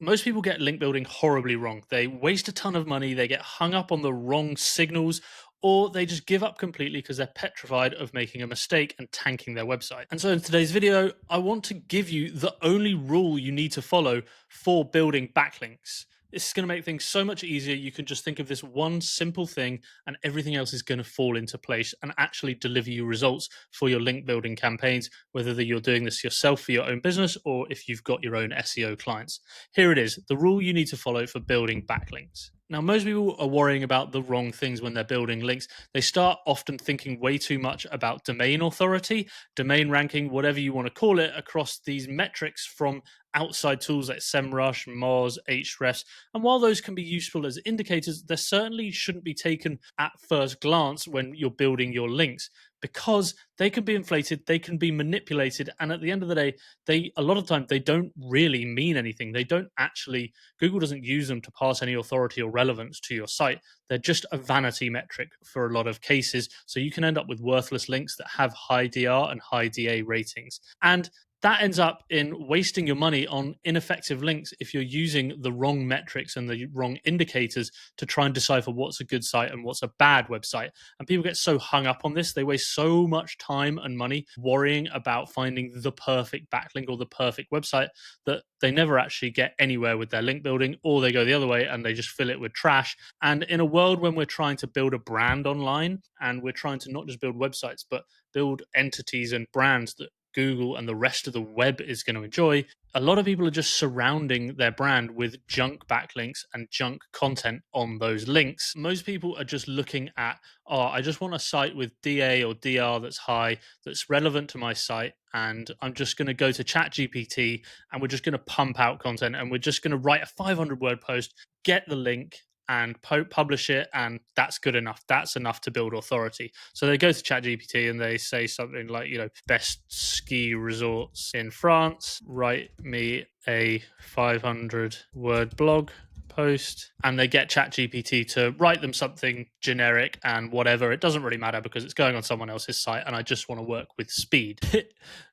Most people get link building horribly wrong. They waste a ton of money, they get hung up on the wrong signals, or they just give up completely because they're petrified of making a mistake and tanking their website. And so in today's video, I want to give you the only rule you need to follow for building backlinks. This is going to make things so much easier. You can just think of this one simple thing and everything else is going to fall into place and actually deliver you results for your link building campaigns, whether you're doing this yourself for your own business or if you've got your own SEO clients. Here it is, the rule you need to follow for building backlinks. Now, most people are worrying about the wrong things when they're building links. They start often thinking way too much about domain authority, domain ranking, whatever you want to call it, across these metrics from outside tools like SEMrush, Moz, Ahrefs. And while those can be useful as indicators, they certainly shouldn't be taken at first glance when you're building your links, because they can be inflated, they can be manipulated, and at the end of the day, they a lot of the time they don't really mean anything. They don't actually, Google doesn't use them to pass any authority or relevance to your site. They're just a vanity metric for a lot of cases. So you can end up with worthless links that have high DR and high DA ratings. And that ends up in wasting your money on ineffective links if you're using the wrong metrics and the wrong indicators to try and decipher what's a good site and what's a bad website. And people get so hung up on this, they waste so much time and money worrying about finding the perfect backlink or the perfect website that they never actually get anywhere with their link building, or they go the other way and they just fill it with trash. And in a world when we're trying to build a brand online and we're trying to not just build websites, but build entities and brands that Google and the rest of the web is going to enjoy, a lot of people are just surrounding their brand with junk backlinks and junk content on those links. Most people are just looking at, oh, I just want a site with DA or DR that's high, that's relevant to my site. And I'm just going to go to ChatGPT and we're just going to pump out content and we're just going to write a 500-word post, get the link, and publish it, and that's good enough. That's enough to build authority. So they go to ChatGPT and they say something like, best ski resorts in France, write me a 500-word blog post, and they get ChatGPT to write them something generic and whatever. It doesn't really matter because it's going on someone else's site and I just want to work with speed.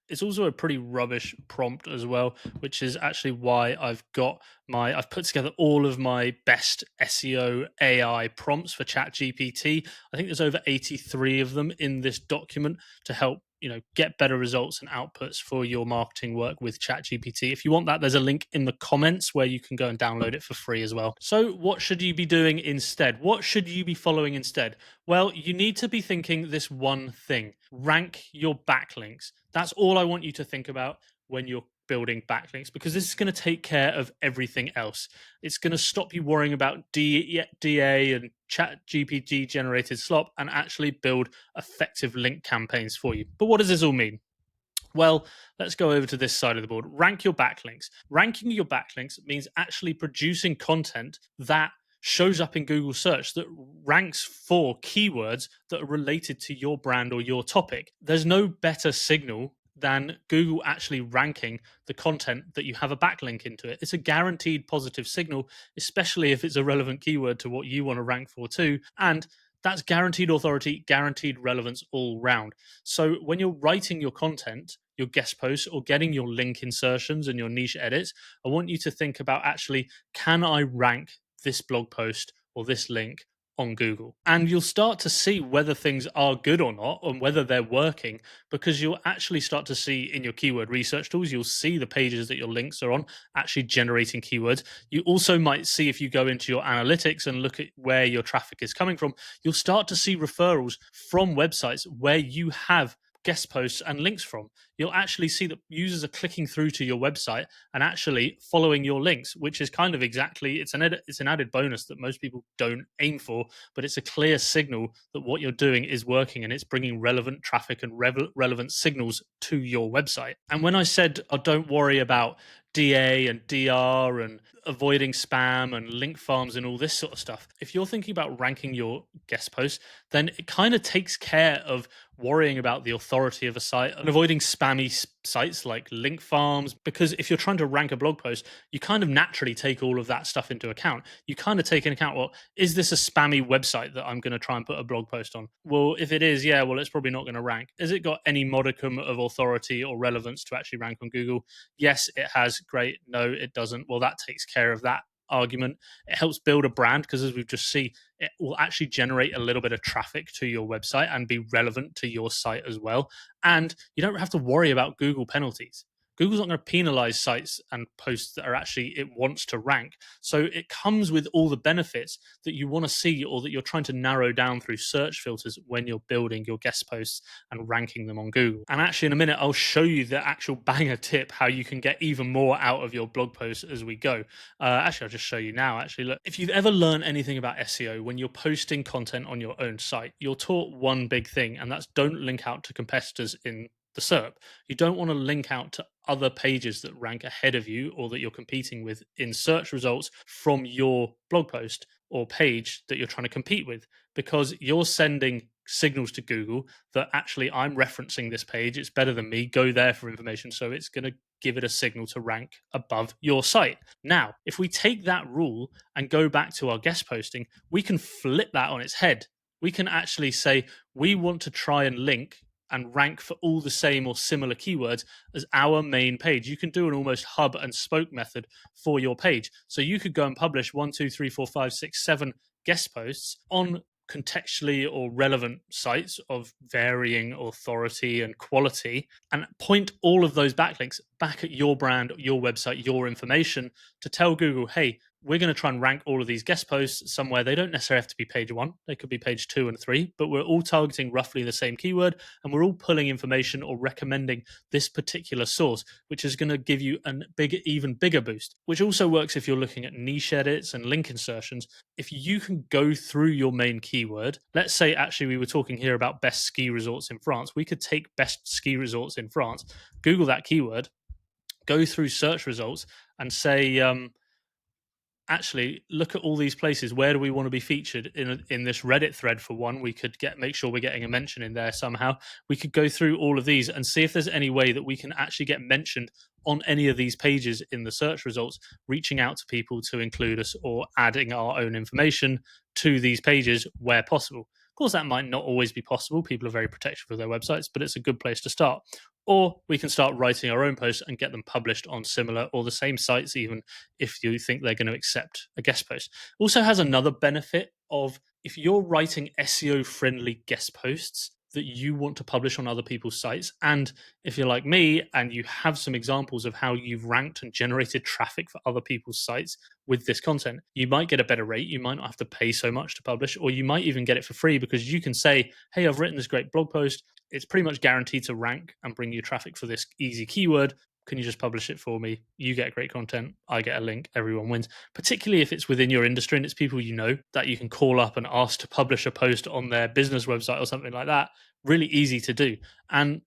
It's also a pretty rubbish prompt as well, which is actually why I've put together all of my best SEO AI prompts for ChatGPT. I think there's over 83 of them in this document to help get better results and outputs for your marketing work with ChatGPT. If you want that, there's a link in the comments where you can go and download it for free as well. So what should you be doing instead? What should you be following instead? Well, you need to be thinking this one thing: rank your backlinks. That's all I want you to think about when you're building backlinks, because this is going to take care of everything else. It's going to stop you worrying about DA and chat GPT generated slop and actually build effective link campaigns for you. But what does this all mean? Well, let's go over to this side of the board. Rank your backlinks. Ranking your backlinks means actually producing content that shows up in Google search, that ranks for keywords that are related to your brand or your topic. There's no better signal than Google actually ranking the content that you have a backlink into it. It's a guaranteed positive signal, especially if it's a relevant keyword to what you want to rank for too. And that's guaranteed authority, guaranteed relevance all round. So when you're writing your content, your guest posts, or getting your link insertions and your niche edits, I want you to think about, actually, can I rank this blog post or this link on Google? And you'll start to see whether things are good or not, and whether they're working, because you'll actually start to see in your keyword research tools, you'll see the pages that your links are on actually generating keywords. You also might see, if you go into your analytics and look at where your traffic is coming from, you'll start to see referrals from websites where you have guest posts and links from. You'll actually see that users are clicking through to your website and actually following your links, which is kind of exactly, it's an added bonus that most people don't aim for, but it's a clear signal that what you're doing is working and it's bringing relevant traffic and relevant signals to your website. And when I said, oh, don't worry about DA and DR and avoiding spam and link farms and all this sort of stuff, if you're thinking about ranking your guest posts, then it kind of takes care of worrying about the authority of a site and avoiding spam spammy sites like link farms, because if you're trying to rank a blog post, you kind of naturally take all of that stuff into account. You kind of take into account, well, is this a spammy website that I'm going to try and put a blog post on? Well, if it is, yeah, well, it's probably not going to rank. Has it got any modicum of authority or relevance to actually rank on Google? Yes, it has. Great. No, it doesn't. Well, that takes care of that argument. It helps build a brand because, as we've just seen, it will actually generate a little bit of traffic to your website and be relevant to your site as well. And you don't have to worry about Google penalties. Google's not going to penalize sites and posts that are actually it wants to rank. So it comes with all the benefits that you want to see or that you're trying to narrow down through search filters when you're building your guest posts and ranking them on Google. And actually, in a minute, I'll show you the actual banger tip how you can get even more out of your blog posts as we go. Actually, I'll just show you now. Actually, look, if you've ever learned anything about SEO, when you're posting content on your own site, you're taught one big thing, and that's don't link out to competitors in the SERP. You don't want to link out to other pages that rank ahead of you or that you're competing with in search results from your blog post or page that you're trying to compete with, because you're sending signals to Google that actually I'm referencing this page, it's better than me, go there for information. So it's going to give it a signal to rank above your site. Now, if we take that rule and go back to our guest posting, we can flip that on its head. We can actually say we want to try and link and rank for all the same or similar keywords as our main page. You can do an almost hub and spoke method for your page. So you could go and publish 1, 2, 3, 4, 5, 6, 7 guest posts on contextually or relevant sites of varying authority and quality, and point all of those backlinks back at your brand, your website, your information to tell Google, hey, we're going to try and rank all of these guest posts somewhere. They don't necessarily have to be page 1. They could be page 2 and 3, but we're all targeting roughly the same keyword, and we're all pulling information or recommending this particular source, which is going to give you an even bigger boost, which also works if you're looking at niche edits and link insertions. If you can go through your main keyword, let's say actually we were talking here about best ski resorts in France. We could take best ski resorts in France, Google that keyword, go through search results and say, actually look at all these places. Where do we want to be featured in this Reddit thread? For one, we could make sure we're getting a mention in there somehow. We could go through all of these and see if there's any way that we can actually get mentioned on any of these pages in the search results, reaching out to people to include us or adding our own information to these pages where possible. Of course, that might not always be possible. People are very protective of their websites, but it's a good place to start. Or we can start writing our own posts and get them published on similar or the same sites, even if you think they're going to accept a guest post. Also has another benefit of, if you're writing SEO friendly guest posts that you want to publish on other people's sites, and if you're like me and you have some examples of how you've ranked and generated traffic for other people's sites with this content, you might get a better rate. You might not have to pay so much to publish, or you might even get it for free, because you can say, hey, I've written this great blog post. It's pretty much guaranteed to rank and bring you traffic for this easy keyword. Can you just publish it for me? You get great content, I get a link, everyone wins. Particularly if it's within your industry and it's people you know that you can call up and ask to publish a post on their business website or something like that. Really easy to do. And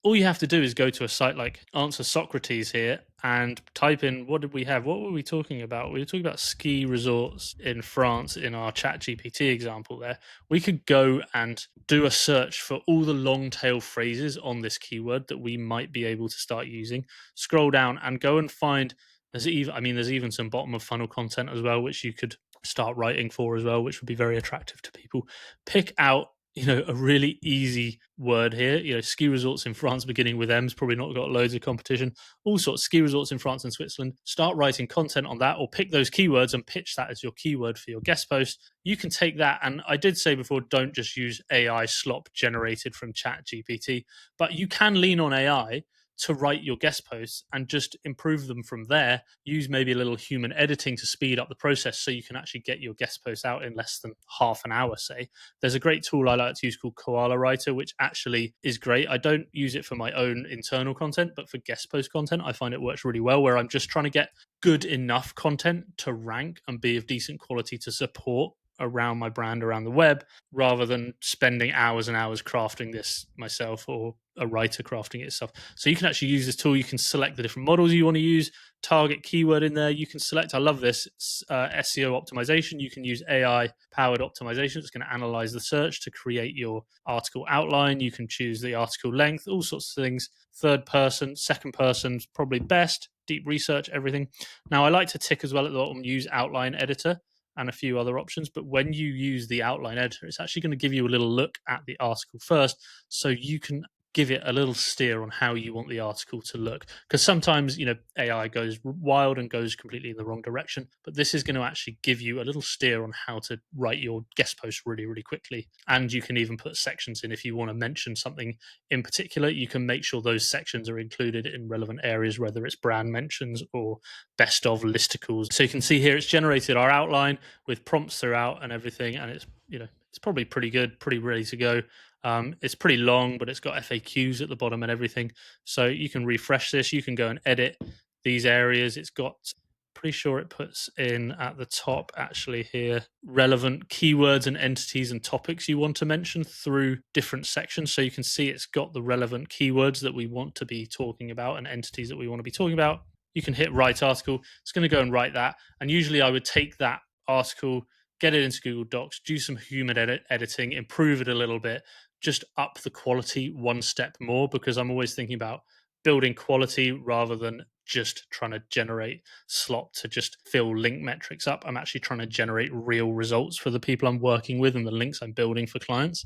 all you have to do is go to a site like Answer Socrates here and type in, what did we have? What were we talking about? We were talking about ski resorts in France in our ChatGPT example there. We could go and do a search for all the long tail phrases on this keyword that we might be able to start using. Scroll down and go and find, there's even some bottom of funnel content as well, which you could start writing for as well, which would be very attractive to people. Pick out a really easy word here. Ski resorts in France beginning with M's, probably not got loads of competition. All sorts, ski resorts in France and Switzerland. Start writing content on that, or pick those keywords and pitch that as your keyword for your guest post. You can take that, and I did say before, don't just use AI slop generated from ChatGPT, but you can lean on AI to write your guest posts and just improve them from there. Use maybe a little human editing to speed up the process so you can actually get your guest posts out in less than half an hour, say. There's a great tool I like to use called Koala Writer, which actually is great. I don't use it for my own internal content, but for guest post content, I find it works really well, where I'm just trying to get good enough content to rank and be of decent quality to support around my brand around the web, rather than spending hours and hours crafting this myself or a writer crafting it itself. So you can actually use this tool. You can select the different models you want to use, target keyword in there. You can select, I love this, SEO optimization. You can use AI powered optimization. It's going to analyze the search to create your article outline. You can choose the article length, all sorts of things. Third person, second person's probably best. Deep research, everything. Now, I like to tick as well at the bottom, use outline editor and a few other options. But when you use the outline editor, it's actually going to give you a little look at the article first, so you can give it a little steer on how you want the article to look. Because sometimes, AI goes wild and goes completely in the wrong direction. But this is going to actually give you a little steer on how to write your guest post really, really quickly. And you can even put sections in if you want to mention something in particular. You can make sure those sections are included in relevant areas, whether it's brand mentions or best of listicles. So you can see here it's generated our outline with prompts throughout and everything. And it's probably pretty good, pretty ready to go. It's pretty long, but it's got FAQs at the bottom and everything. So you can refresh this. You can go and edit these areas. It's got, pretty sure it puts in at the top actually here, relevant keywords and entities and topics you want to mention through different sections. So you can see it's got the relevant keywords that we want to be talking about and entities that we want to be talking about. You can hit write article. It's going to go and write that. And usually I would take that article, get it into Google Docs, do some human editing, improve it a little bit, just up the quality one step more, because I'm always thinking about building quality rather than just trying to generate slot to just fill link metrics up. I'm actually trying to generate real results for the people I'm working with and the links I'm building for clients.